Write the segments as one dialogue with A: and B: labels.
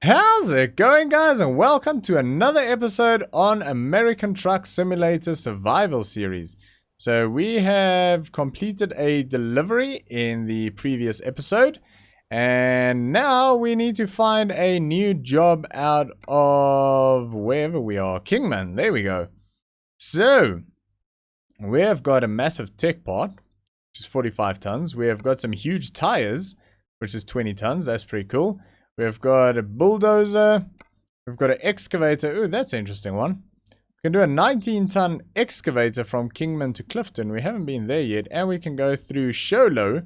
A: How's it going, guys, and welcome to another episode on American Truck Simulator Survival Series. So we have completed a delivery in the previous episode, and now we need to find a new job out of wherever we are. Kingman, there we go. So we have got a massive tech part, which is 45 tons. We have got some huge tires, which is 20 tons. That's pretty cool. We've got a bulldozer. We've got an excavator. Ooh, that's an interesting one. We can do a 19-ton excavator from Kingman to Clifton. We haven't been there yet. And we can go through Sholo,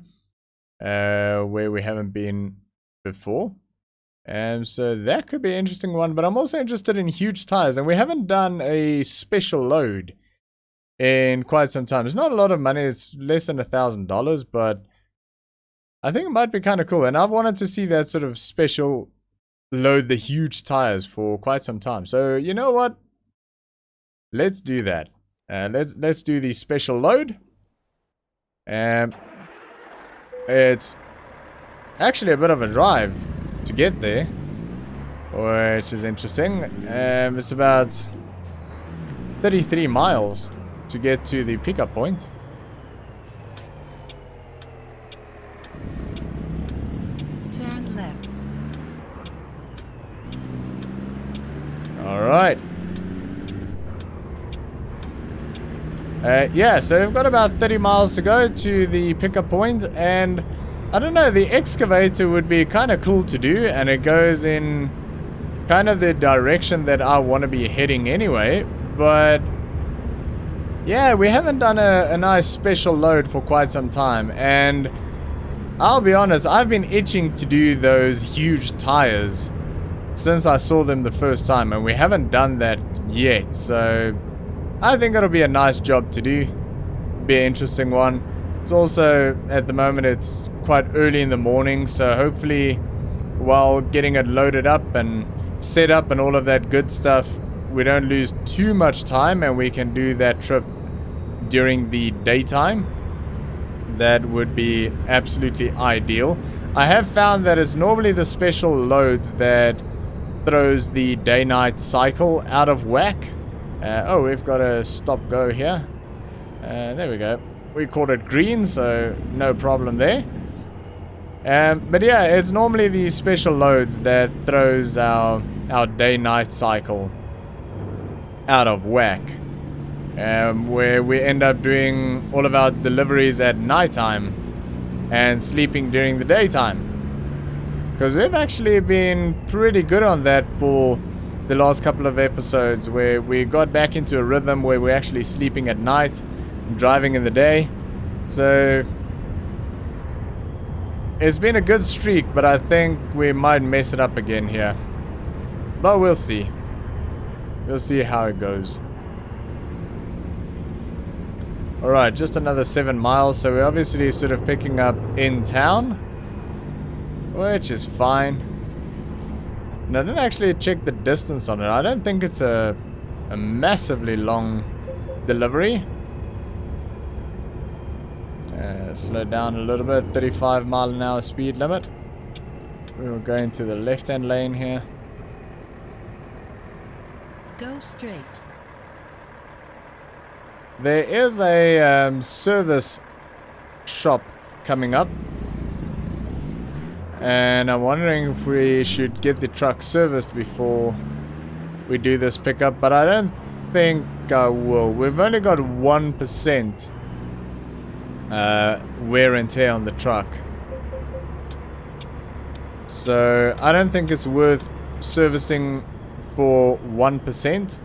A: where we haven't been before. And so that could be an interesting one. But I'm also interested in huge tires. And we haven't done a special load in quite some time. It's not a lot of money. It's less than $1,000, but I think it might be kind of cool, and I've wanted to see that sort of special load the huge tires for quite some time. So you know what? Let's do that. Let's do the special load. It's actually a bit of a drive to get there, which is interesting. It's about 33 miles to get to the pickup point.
B: Turn left.
A: Alright. Yeah, so we've got about 30 miles to go to the pickup point, and I don't know, the excavator would be kind of cool to do, and it goes in kind of the direction that I want to be heading anyway, but yeah, we haven't done a nice special load for quite some time, and I'll be honest, I've been itching to do those huge tires since I saw them the first time, and we haven't done that yet, so I think it'll be a nice job to do. Be an interesting one. It's also, at the moment, it's quite early in the morning, so hopefully while getting it loaded up and set up and all of that good stuff, we don't lose too much time and we can do that trip during the daytime. That would be absolutely ideal. I have found that it's normally the special loads that throws the day-night cycle out of whack. Oh, we've got a stop-go here. There we go. We called it green, so no problem there. But yeah, it's normally the special loads that throws our day-night cycle out of whack. Where we end up doing all of our deliveries at nighttime and sleeping during the daytime. Because we've actually been pretty good on that for the last couple of episodes, where we got back into a rhythm where we're actually sleeping at night and driving in the day. So it's been a good streak, but I think we might mess it up again here. But we'll see. We'll see how it goes. Alright, just another 7 miles, so we're obviously sort of picking up in town, which is fine. And I didn't actually check the distance on it. I don't think it's a massively long delivery. Slow down a little bit, 35 mile an hour speed limit. We'll go into the left-hand lane here.
B: Go straight.
A: There is a service shop coming up, and I'm wondering if we should get the truck serviced before we do this pickup, but I don't think I will. We've only got 1% wear and tear on the truck, so I don't think it's worth servicing for 1%.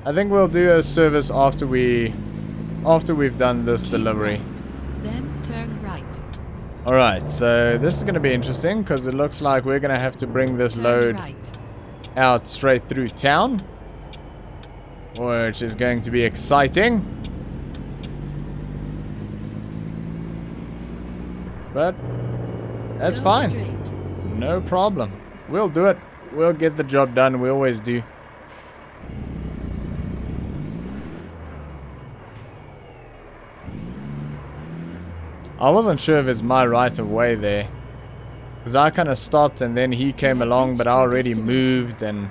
A: I think we'll do a service after we've done this delivery.
B: Then turn right.
A: Alright, so this is going to be interesting because it looks like we're going to have to bring this load out straight through town, which is going to be exciting. But that's fine. No problem. We'll do it. We'll get the job done. We always do. I wasn't sure if it's my right of way there. Because I kind of stopped and then he came along, but I already moved and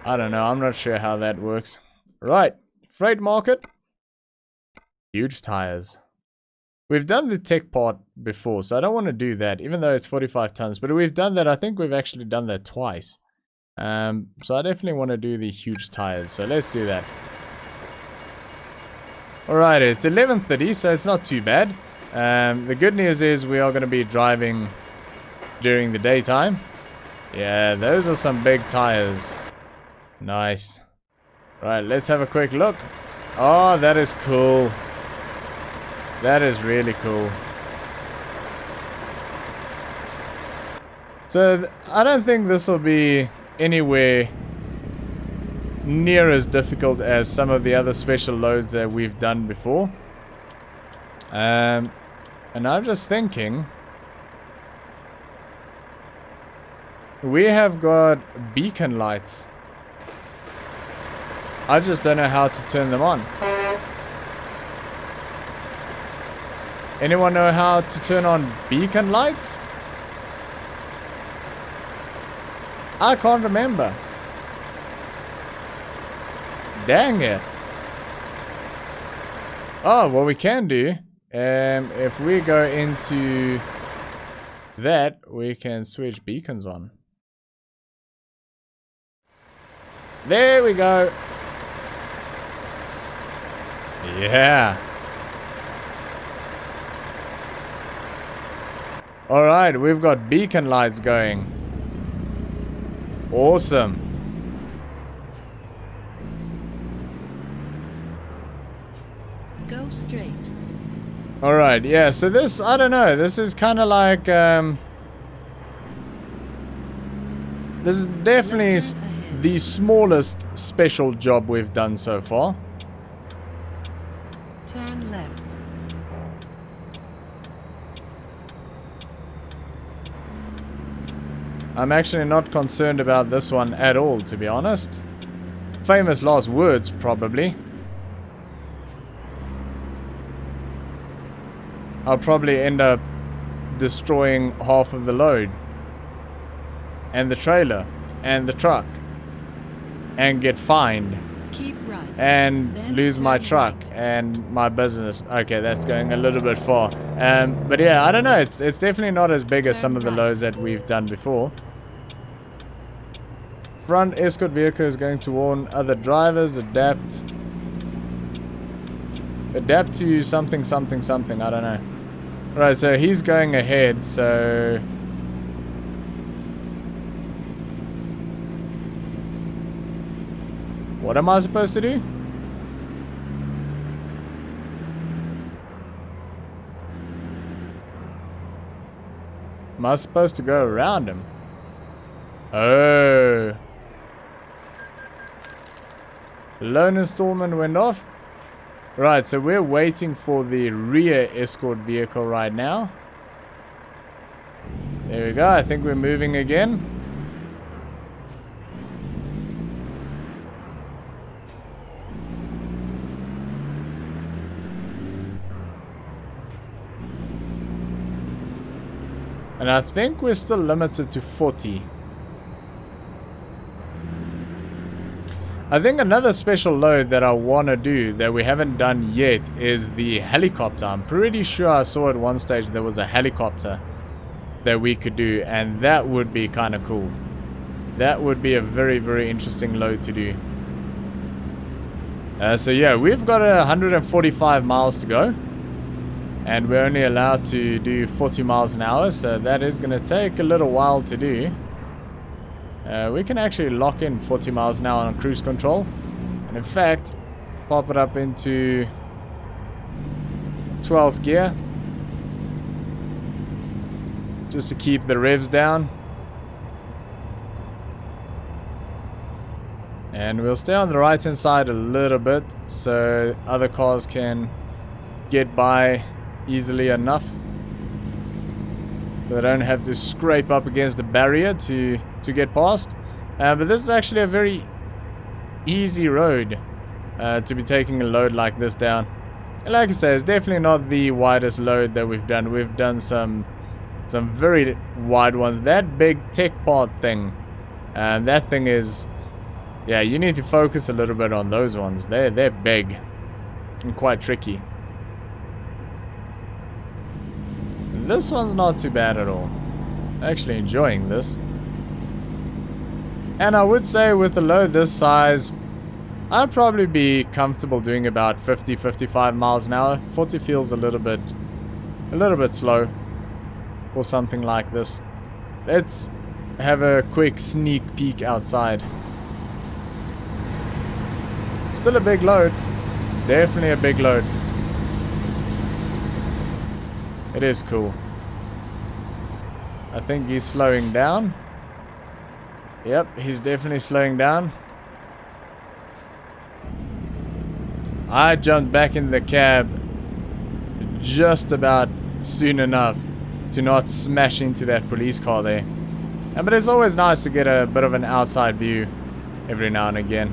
A: I don't know. I'm not sure how that works. Right. Freight market. Huge tires. We've done the tech part before, so I don't want to do that, even though it's 45 tons. But we've done that. I think we've actually done that twice. So I definitely want to do the huge tires. So let's do that. Alright, it's 11:30, so it's not too bad. The good news is we are going to be driving during the daytime. Yeah, those are some big tires. Nice. Right, let's have a quick look. Oh, that is cool. That is really cool. So, I don't think this will be anywhere near as difficult as some of the other special loads that we've done before. And I'm just thinking, we have got beacon lights. I just don't know how to turn them on. Anyone know how to turn on beacon lights? I can't remember. Dang it. Oh, what we can do, if we go into that, we can switch beacons on. There we go. Yeah. Alright, we've got beacon lights going. Awesome.
B: Go straight.
A: Alright, yeah, so this, I don't know, this is kind of like, this is definitely the smallest special job we've done so far.
B: Turn left.
A: I'm actually not concerned about this one at all, to be honest. Famous last words, probably. I'll probably end up destroying half of the load. And the trailer. And the truck. And get fined.
B: Keep right.
A: And
B: Then
A: lose my
B: turn
A: truck.
B: right.
A: And my business. Okay, that's going a little bit far. But yeah, I don't know. It's definitely not as big as
B: Turn
A: some of the
B: right.
A: loads that we've done before. Front escort vehicle is going to warn other drivers. Adapt to something, something, something. I don't know. Right, so he's going ahead, so... What am I supposed to do? Am I supposed to go around him? Oh. Loan installment went off. Right, so we're waiting for the rear escort vehicle right now. There we go. I think we're moving again. And I think we're still limited to 40. I think another special load that I want to do that we haven't done yet is the helicopter. I'm pretty sure I saw at one stage there was a helicopter that we could do, and that would be kind of cool. That would be a very, very interesting load to do. So yeah, we've got 145 miles to go, and we're only allowed to do 40 miles an hour, so that is going to take a little while to do. We can actually lock in 40 miles an hour on cruise control, and in fact pop it up into 12th gear just to keep the revs down, and we'll stay on the right hand side a little bit so other cars can get by easily enough. They don't have to scrape up against the barrier to get past. But this is actually a very easy road to be taking a load like this down. And like I say, it's definitely not the widest load that we've done. We've done some Some very wide ones. That big tech part thing, that thing is, yeah, you need to focus a little bit on those ones. They're big and quite tricky. This one's not too bad at all. Actually enjoying this. And I would say with a load this size, I'd probably be comfortable doing about 50-55 miles an hour. 40 feels a little bit slow for something like this. Let's have a quick sneak peek outside. Still a big load. Definitely a big load. It is cool. I think he's slowing down. Yep, he's definitely slowing down. I jumped back in the cab just about soon enough to not smash into that police car there. But it's always nice to get a bit of an outside view every now and again.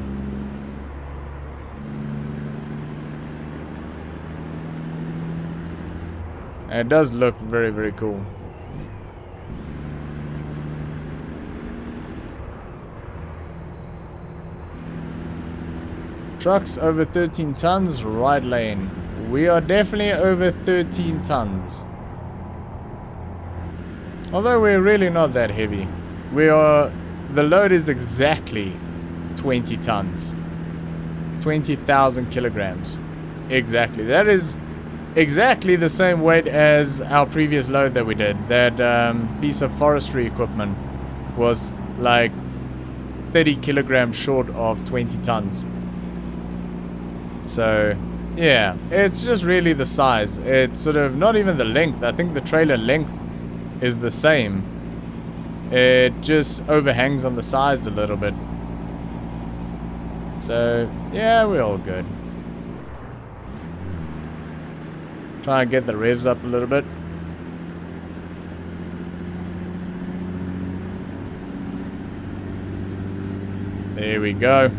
A: And it does look very, very cool. Trucks over 13 tons, right lane. We are definitely over 13 tons. Although we're really not that heavy. The load is exactly 20 tons. 20,000 kilograms. Exactly. That is exactly the same weight as our previous load that we did. That piece of forestry equipment was like 30 kilograms short of 20 tons. So yeah, it's just really the size. It's sort of not even the length. I think the trailer length is the same. It just overhangs on the sides a little bit. So yeah, we're all good. Try and get the revs up a little bit. There we go.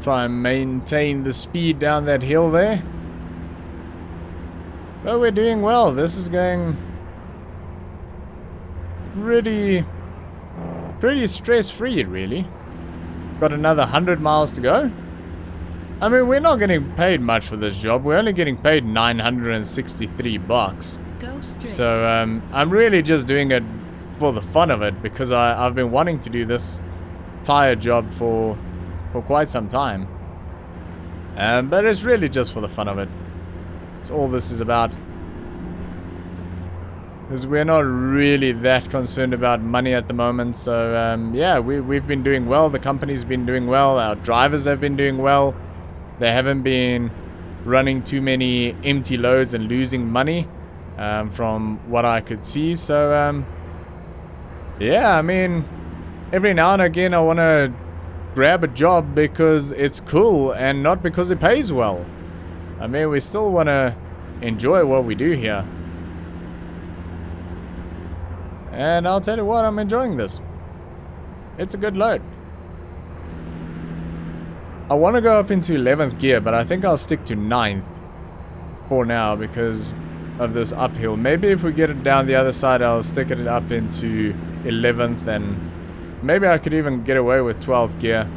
A: Try and maintain the speed down that hill there. But we're doing well. This is going pretty stress-free, really. Got another 100 miles to go. I mean, we're not getting paid much for this job. We're only getting paid $963.
B: Go straight.
A: So I'm really just doing it for the fun of it, because I've been wanting to do this tire job for quite some time. But it's really just for the fun of it. It's all this is about. Because we're not really that concerned about money at the moment. So yeah, we've been doing well. The company's been doing well. Our drivers have been doing well. They haven't been running too many empty loads and losing money, from what I could see. So yeah, I mean, every now and again I want to grab a job because it's cool and not because it pays well. I mean, we still want to enjoy what we do here. And I'll tell you what, I'm enjoying this. It's a good load. I want to go up into 11th gear, but I think I'll stick to 9th for now because of this uphill. Maybe if we get it down the other side, I'll stick it up into 11th, and maybe I could even get away with 12th gear.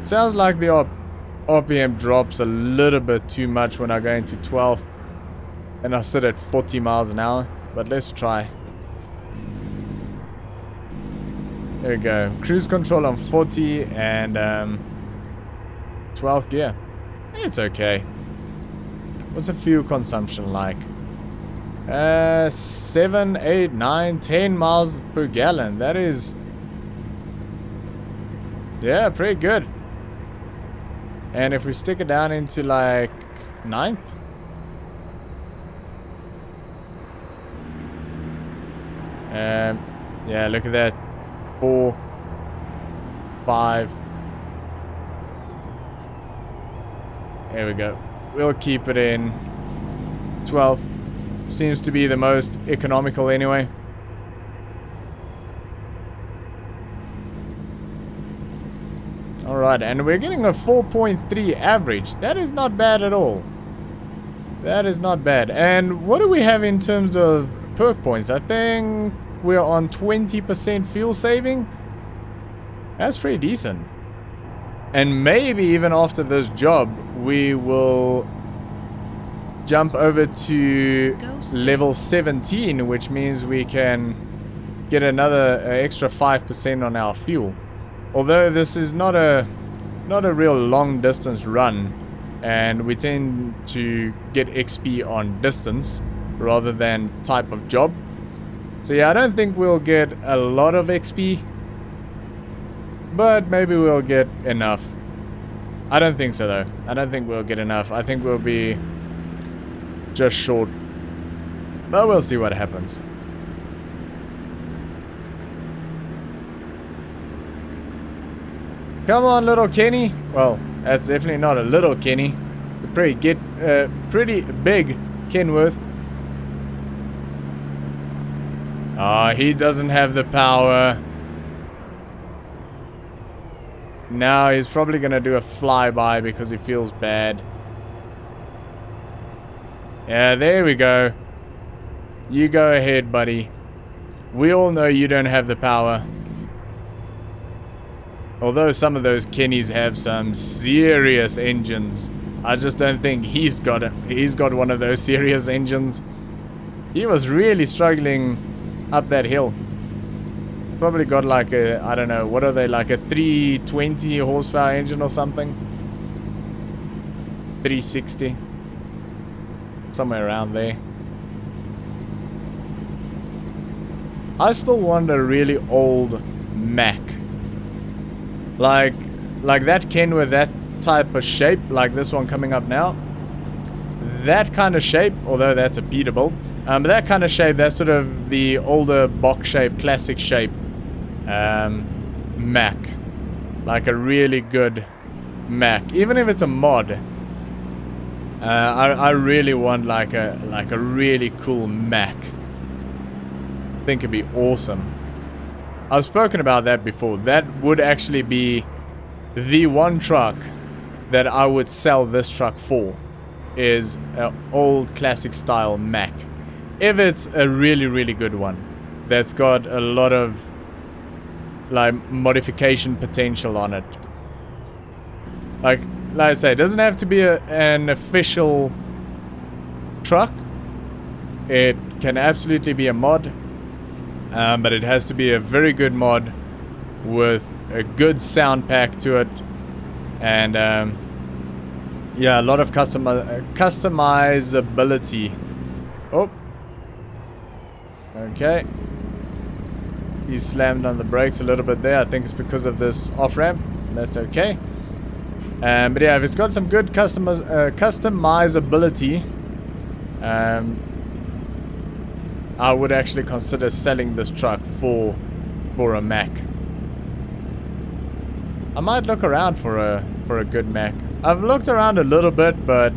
A: Sounds like the RPM drops a little bit too much when I go into 12th and I sit at 40 miles an hour, but let's try. There we go. Cruise control on 40 and 12th gear. It's okay. What's the fuel consumption like? 7, 8, 9, 10 miles per gallon. That is, yeah, pretty good. And if we stick it down into like 9th, yeah, look at that. 4, 5. There we go. We'll keep it in 12th. Seems to be the most economical anyway. Alright, and we're getting a 4.3 average. That is not bad at all. That is not bad. And what do we have in terms of perk points? I think we're on 20% fuel saving. That's pretty decent. And maybe even after this job, we will jump over to level 17, which means we can get another extra 5% on our fuel. Although this is not a real long distance run, and we tend to get XP on distance rather than type of job. So yeah, I don't think we'll get a lot of XP, but maybe we'll get enough. I don't think so though. I don't think we'll get enough. I think we'll be just short. But we'll see what happens. Come on, little Kenny. Well, that's definitely not a little Kenny. Pretty big Kenworth. Ah, he doesn't have the power. Now he's probably gonna do a flyby because he feels bad. Yeah, there we go. You go ahead, buddy. We all know you don't have the power. Although some of those Kennys have some serious engines. I just don't think he's got one of those serious engines. He was really struggling up that hill. Probably got like a, I don't know, what are they, like a 320 horsepower engine or something? 360. Somewhere around there. I still want a really old Mac. Like that Ken with that type of shape, like this one coming up now. That kind of shape, although that's a Peterbilt. But that kind of shape, that's sort of the older box shape, classic shape Mac. Like a really good Mac. Even if it's a mod. I really want like a really cool Mac. I think it'd be awesome. I've spoken about that before. That would actually be the one truck that I would sell this truck for, is an old classic style Mac. If it's a really, really good one that's got a lot of like modification potential on it. Like I say, it doesn't have to be an official truck. It can absolutely be a mod. But it has to be a very good mod with a good sound pack to it, and yeah, a lot of customizability. Oh, okay. He slammed on the brakes a little bit there. I think it's because of this off ramp. That's okay. But yeah, if it's got some good customizability, I would actually consider selling this truck for a Mac. I might look around for a good Mac. I've looked around a little bit, but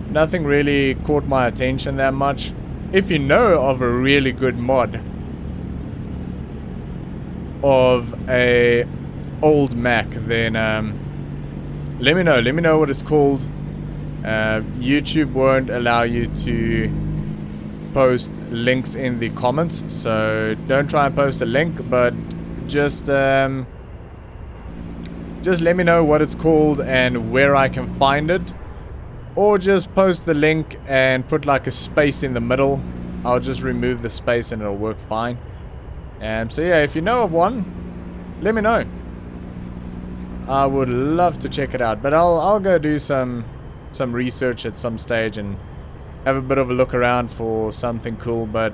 A: nothing really caught my attention that much. If you know of a really good mod of a old Mac, then let me know. Let me know what it's called. YouTube won't allow you to post links in the comments, so don't try and post a link, but just let me know what it's called and where I can find it, or just post the link and put like a space in the middle. I'll just remove the space and it'll work fine. So yeah, if you know of one, let me know. I would love to check it out, but I'll go do some research at some stage and have a bit of a look around for something cool. But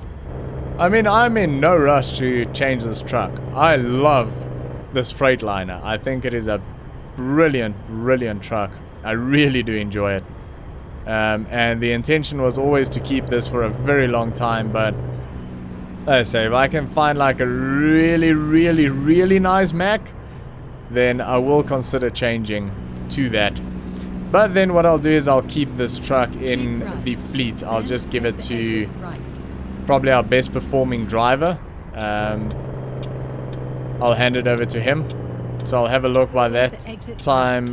A: I mean, I'm in no rush to change this truck. I love this Freightliner. I think it is a brilliant truck. I really do enjoy it. And the intention was always to keep this for a very long time, but like I say, if I can find like a really nice Mac, then I will consider changing to that. But then what I'll do is I'll keep this truck in
B: Keep right.
A: the fleet. I'll
B: Then
A: just give
B: take
A: it
B: the
A: to
B: exit right.
A: probably our best performing driver. I'll hand it over to him. So I'll have a look by
B: Take
A: that
B: the exit
A: time.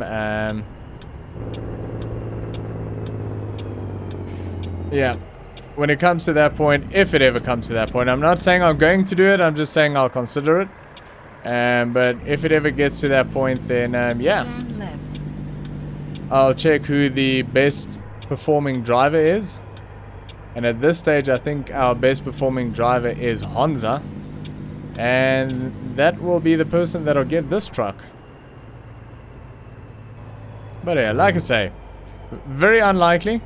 A: Yeah, when it comes to that point, if it ever comes to that point, I'm not saying I'm going to do it, I'm just saying I'll consider it. But if it ever gets to that point, then yeah,
B: Turn left.
A: I'll check who the best performing driver is. And at this stage, I think our best performing driver is Honza. And that will be the person that'll get this truck. But yeah, like I say, very unlikely.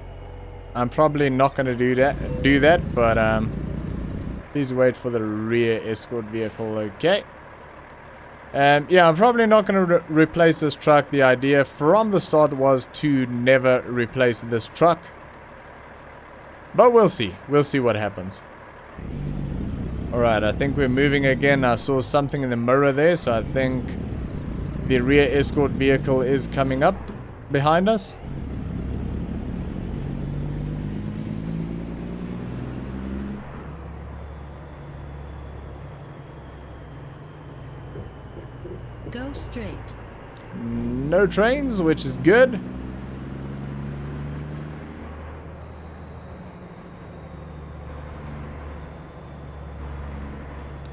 A: I'm probably not going to do that, but please wait for the rear escort vehicle, okay? Yeah, I'm probably not going to replace this truck. The idea from the start was to never replace this truck. But we'll see. We'll see what happens. Alright, I think we're moving again. I saw something in the mirror there, so I think the rear escort vehicle is coming up behind us.
B: Go straight.
A: No trains, which is good.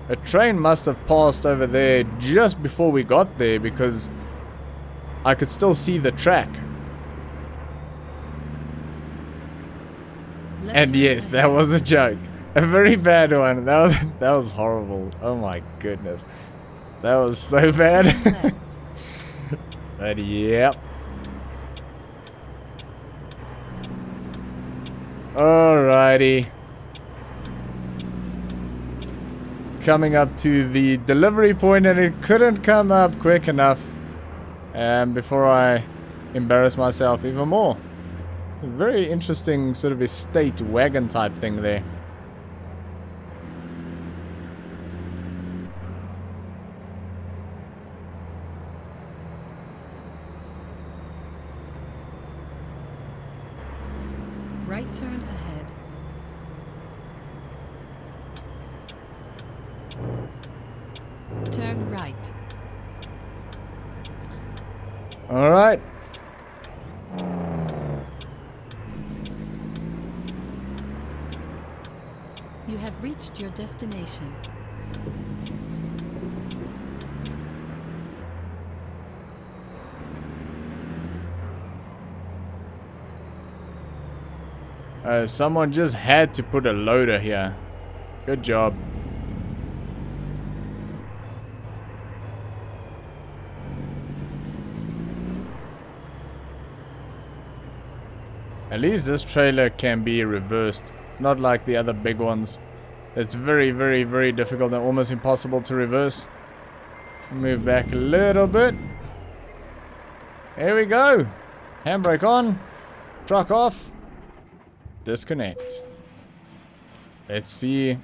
A: A train must have passed over there just before we got there because I could still see the track.
B: Left
A: And
B: turn
A: yes, that
B: ahead.
A: was a joke. A very bad one. That was horrible. Oh my goodness. That was so bad.
B: Turn left.
A: But yep. Alrighty. Coming up to the delivery point, and it couldn't come up quick enough before I embarrass myself even more. A very interesting sort of estate wagon type thing there.
B: Right turn ahead. Turn right.
A: Alright.
B: You have reached your destination.
A: Someone just had to put a loader here. Good job. At least this trailer can be reversed. It's not like the other big ones. It's very, very, very difficult and almost impossible to reverse. Move back a little bit. Here we go. Handbrake on. Truck off. Disconnect. Let's see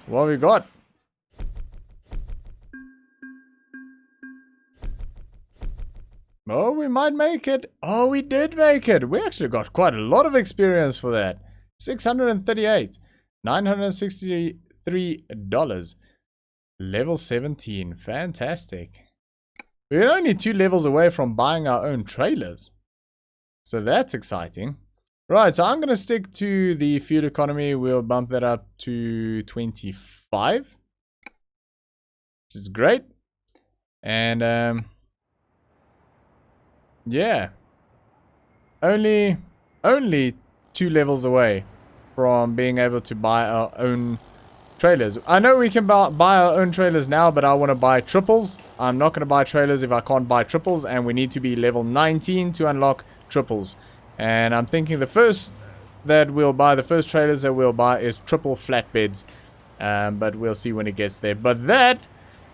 A: what we got. Oh, we might make it. Oh, we did make it. We actually got quite a lot of experience for that. 638. $963. Level 17. Fantastic. We're only 2 levels away from buying our own trailers. So that's exciting. Right, so I'm going to stick to the fuel economy. We'll bump that up to 25. Which is great. And, yeah. Only 2 levels away from being able to buy our own trailers. I know we can buy our own trailers now, but I want to buy triples. I'm not going to buy trailers if I can't buy triples, and we need to be level 19 to unlock triples. And I'm thinking the first trailers that we'll buy is triple flatbeds. But we'll see when it gets there. But that,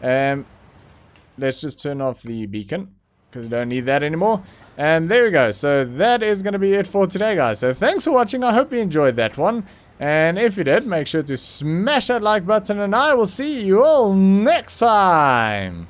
A: let's just turn off the beacon, because we don't need that anymore. And there we go. So that is going to be it for today, guys. So thanks for watching. I hope you enjoyed that one. And if you did, make sure to smash that like button. And I will see you all next time.